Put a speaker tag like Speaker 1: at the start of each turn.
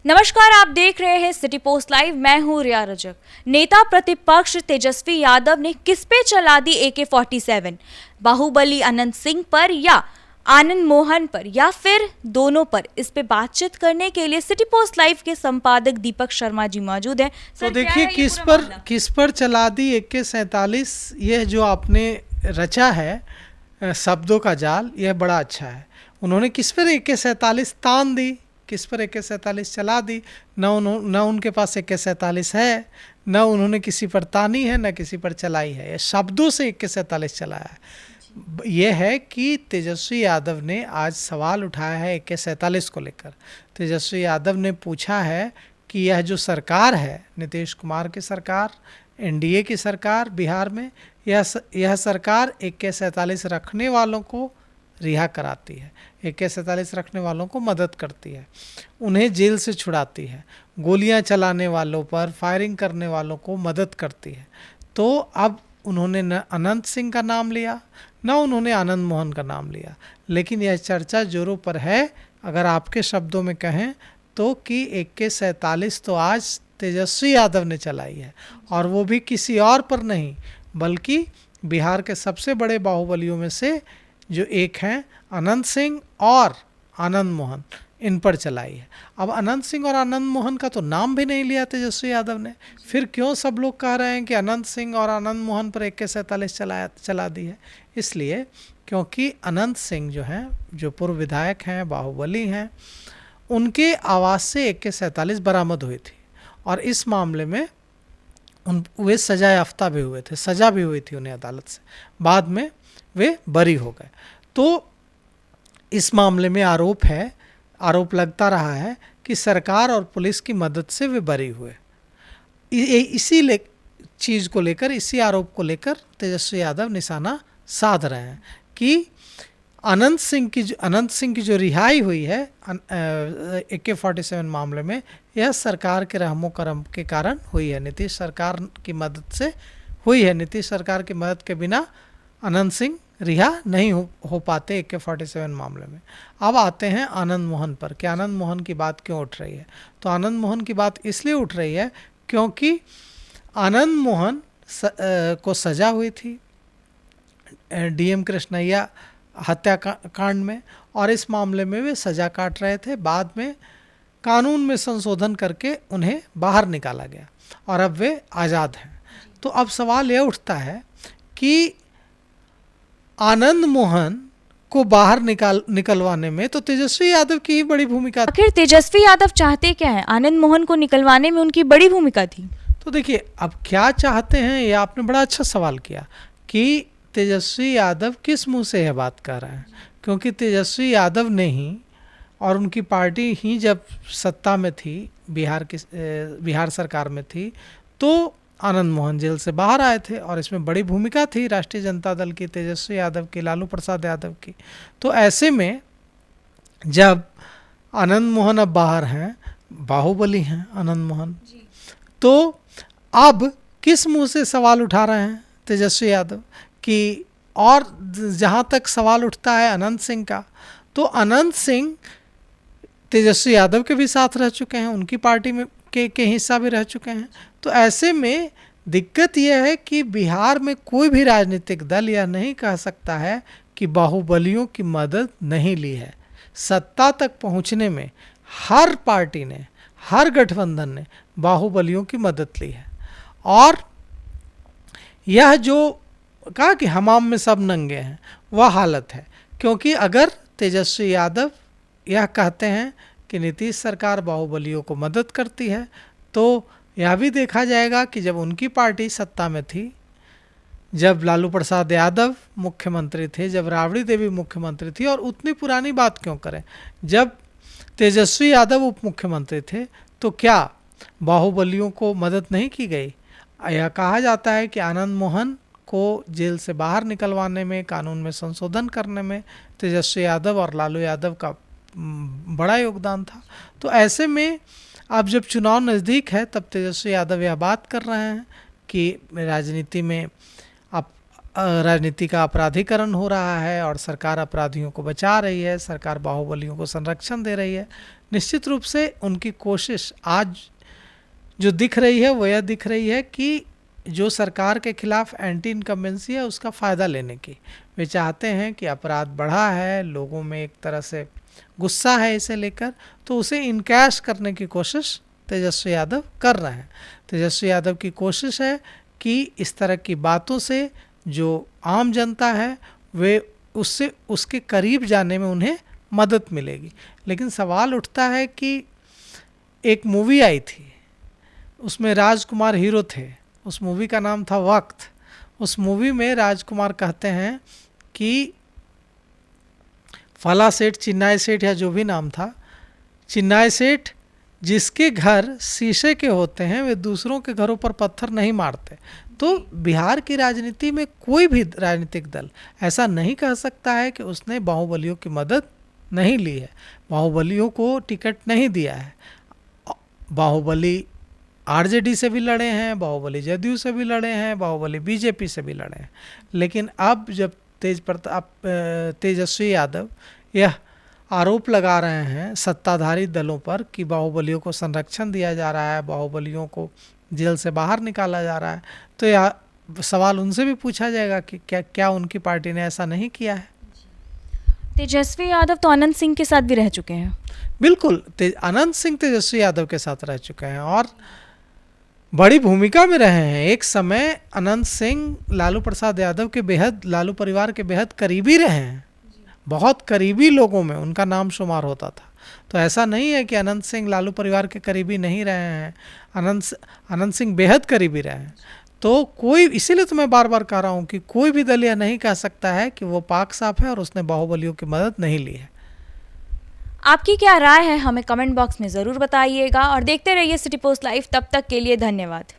Speaker 1: नमस्कार, आप देख रहे हैं सिटी पोस्ट लाइव। मैं हूं रिया रजक। नेता प्रतिपक्ष तेजस्वी यादव ने किस पे चला दी AK-47? बाहुबली अनंत सिंह पर या आनंद मोहन पर या फिर दोनों पर? इस पे बातचीत करने के लिए सिटी पोस्ट लाइव के संपादक दीपक शर्मा जी मौजूद हैं।
Speaker 2: तो देखिए किस पर चला दी AK-47, यह जो आपने रचा है शब्दों का जाल, यह बड़ा अच्छा है। उन्होंने किस पर AK-47 तान दी, किस पर AK-47 चला दी? न उनके पास AK-47 है, न उन्होंने किसी पर तानी है, न किसी पर चलाई है। यह शब्दों से AK-47 चलाया है। यह है कि तेजस्वी यादव ने आज सवाल उठाया है AK-47 को लेकर। तेजस्वी यादव ने पूछा है कि यह जो सरकार है, नीतीश कुमार की सरकार, NDA की सरकार बिहार में, यह सरकार AK-47 रखने वालों को रिहा कराती है, AK-47 रखने वालों को मदद करती है, उन्हें जेल से छुड़ाती है, गोलियां चलाने वालों पर फायरिंग करने वालों को मदद करती है। तो अब उन्होंने न अनंत सिंह का नाम लिया, न उन्होंने आनंद मोहन का नाम लिया, लेकिन यह चर्चा जोरों पर है, अगर आपके शब्दों में कहें तो, कि AK-47 तो आज तेजस्वी यादव ने चलाई है, और वो भी किसी और पर नहीं बल्कि बिहार के सबसे बड़े बाहुबलियों में से जो एक हैं अनंत सिंह और आनंद मोहन, इन पर चलाई है। अब अनंत सिंह और आनंद मोहन का तो नाम भी नहीं लिया तेजस्वी यादव ने, फिर क्यों सब लोग कह रहे हैं कि अनंत सिंह और आनंद मोहन पर AK-47 चला दी है? इसलिए क्योंकि अनंत सिंह जो हैं, जो पूर्व विधायक हैं, बाहुबली हैं, उनके आवास से AK-47 बरामद हुई थी, और इस मामले में वे सजा याफ्ता भी हुए थे, सजा भी हुई थी उन्हें अदालत से, बाद में वे बरी हो गए। तो इस मामले में आरोप लगता रहा है कि सरकार और पुलिस की मदद से वे बरी हुए। इसी चीज़ को लेकर, इसी आरोप को लेकर तेजस्वी यादव निशाना साध रहे हैं कि अनंत सिंह की जो रिहाई हुई है AK-47 मामले में, यह सरकार के रहमो करम के कारण हुई है, नीतीश सरकार की मदद से हुई है। नीतीश सरकार की मदद के बिना अनंत सिंह रिहा नहीं हो पाते AK-47 मामले में। अब आते हैं आनंद मोहन पर कि आनंद मोहन की बात क्यों उठ रही है। तो आनंद मोहन की बात इसलिए उठ रही है क्योंकि आनंद मोहन को सजा हुई थी DM कृष्णैया हत्याकांड में, और इस मामले में वे सजा काट रहे थे। बाद में कानून में संशोधन करके उन्हें बाहर निकाला गया और अब वे आज़ाद हैं। तो अब सवाल यह उठता है कि आनंद मोहन को बाहर निकलवाने में तो तेजस्वी यादव की ही बड़ी भूमिका थी।
Speaker 1: आखिर तेजस्वी यादव चाहते क्या है? आनंद मोहन को निकलवाने में उनकी बड़ी भूमिका थी।
Speaker 2: तो देखिए, अब क्या चाहते हैं, ये आपने बड़ा अच्छा सवाल किया कि तेजस्वी यादव किस मुंह से यह बात कर रहे हैं, क्योंकि तेजस्वी यादव ने ही और उनकी पार्टी ही जब सत्ता में थी, बिहार सरकार में थी, तो आनंद मोहन जेल से बाहर आए थे, और इसमें बड़ी भूमिका थी राष्ट्रीय जनता दल की, तेजस्वी यादव की, लालू प्रसाद यादव की। तो ऐसे में जब आनंद मोहन अब बाहर हैं, बाहुबली हैं आनंद मोहन, तो अब किस मुंह से सवाल उठा रहे हैं तेजस्वी यादव कि, और जहाँ तक सवाल उठता है अनंत सिंह का, तो अनंत सिंह तेजस्वी यादव के भी साथ रह चुके हैं, उनकी पार्टी में के हिस्सा भी रह चुके हैं। तो ऐसे में दिक्कत यह है कि बिहार में कोई भी राजनीतिक दल यह नहीं कह सकता है कि बाहुबलियों की मदद नहीं ली है। सत्ता तक पहुंचने में हर पार्टी ने, हर गठबंधन ने बाहुबलियों की मदद ली है। और यह जो कहा कि हमाम में सब नंगे हैं, वह हालत है, क्योंकि अगर तेजस्वी यादव यह कहते हैं कि नीतीश सरकार बाहुबलियों को मदद करती है, तो यह भी देखा जाएगा कि जब उनकी पार्टी सत्ता में थी, जब लालू प्रसाद यादव मुख्यमंत्री थे, जब राबड़ी देवी मुख्यमंत्री थी, और उतनी पुरानी बात क्यों करें, जब तेजस्वी यादव उप मुख्यमंत्री थे, तो क्या बाहुबलियों को मदद नहीं की गई? यह कहा जाता है कि आनंद मोहन को जेल से बाहर निकलवाने में, कानून में संशोधन करने में तेजस्वी यादव और लालू यादव का बड़ा योगदान था। तो ऐसे में अब जब चुनाव नज़दीक है, तब तेजस्वी यादव यह बात कर रहे हैं कि राजनीति में अब राजनीति का अपराधीकरण हो रहा है और सरकार अपराधियों को बचा रही है, सरकार बाहुबलियों को संरक्षण दे रही है। निश्चित रूप से उनकी कोशिश आज जो दिख रही है वो यह दिख रही है कि जो सरकार के खिलाफ एंटी इनकम्बेंसी है उसका फ़ायदा लेने की। वे चाहते हैं कि अपराध बढ़ा है, लोगों में एक तरह से गुस्सा है इसे लेकर, तो उसे इनकैश करने की कोशिश तेजस्वी यादव कर रहे हैं। तेजस्वी यादव की कोशिश है कि इस तरह की बातों से जो आम जनता है वे उससे उसके करीब जाने में उन्हें मदद मिलेगी। लेकिन सवाल उठता है कि एक मूवी आई थी, उसमें राजकुमार हीरो थे, उस मूवी का नाम था वक्त। उस मूवी में राजकुमार कहते हैं कि फला सेठ, चिन्नाई सेठ या जो भी नाम था, चिन्नाई सेठ जिसके घर शीशे के होते हैं वे दूसरों के घरों पर पत्थर नहीं मारते। तो बिहार की राजनीति में कोई भी राजनीतिक दल ऐसा नहीं कह सकता है कि उसने बाहुबलियों की मदद नहीं ली है, बाहुबलियों को टिकट नहीं दिया है। बाहुबली आरजेडी से भी लड़े हैं, बाहुबली जदयू से भी लड़े हैं, बाहुबली बीजेपी से भी लड़े हैं। लेकिन अब जब तेजस्वी यादव यह आरोप लगा रहे हैं सत्ताधारी दलों पर कि बाहुबलियों को संरक्षण दिया जा रहा है, बाहुबलियों को जेल से बाहर निकाला जा रहा है, तो यह सवाल उनसे भी पूछा जाएगा कि क्या उनकी पार्टी ने ऐसा नहीं किया है।
Speaker 1: तेजस्वी यादव तो अनंत सिंह के साथ भी रह चुके हैं।
Speaker 2: बिल्कुल, अनंत सिंह तेजस्वी यादव के साथ रह चुके हैं और बड़ी भूमिका में रहे हैं। एक समय अनंत सिंह लालू प्रसाद यादव के बेहद, लालू परिवार के बेहद करीबी रहे हैं, बहुत करीबी लोगों में उनका नाम शुमार होता था। तो ऐसा नहीं है कि अनंत सिंह लालू परिवार के करीबी नहीं रहे हैं, अनंत सिंह बेहद करीबी रहे हैं। तो कोई, इसीलिए तो मैं बार बार कह रहा हूँ कि कोई भी दल यह नहीं कह सकता है कि वो पाक साफ है और उसने बाहुबलियों की मदद नहीं ली है।
Speaker 1: आपकी क्या राय है हमें कमेंट बॉक्स में ज़रूर बताइएगा और देखते रहिए सिटी पोस्ट लाइव। तब तक के लिए धन्यवाद।